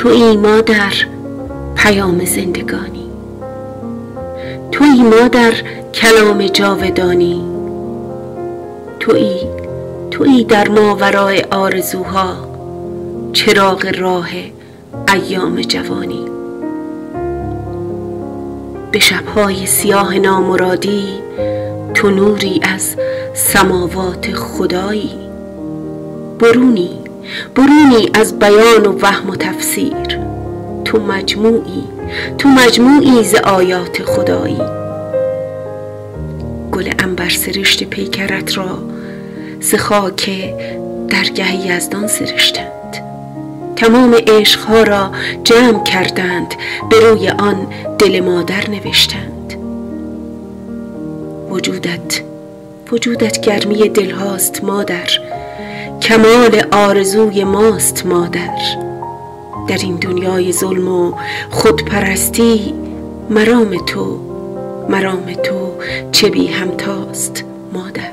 تویی مادر پیام زندگانی، تویی مادر کلام جاودانی، تویی در ماورای آرزوها چراغ راه ایام جوانی. به شبهای سیاه نامرادی تو نوری از سماوات خدایی، برونی از بیان و وهم و تفسیر، تو مجموعی ز آیات خدایی. گل عنبر سرشت پیکرت را ز خاک درگه یزدان سرشتند، تمام عشقها را جمع کردند به روی آن دل مادر نوشتند. وجودت گرمی دل هاست مادر، کمال آرزوی ماست مادر. در این دنیای ظلم و خودپرستی مرام تو چه بی همتاست مادر.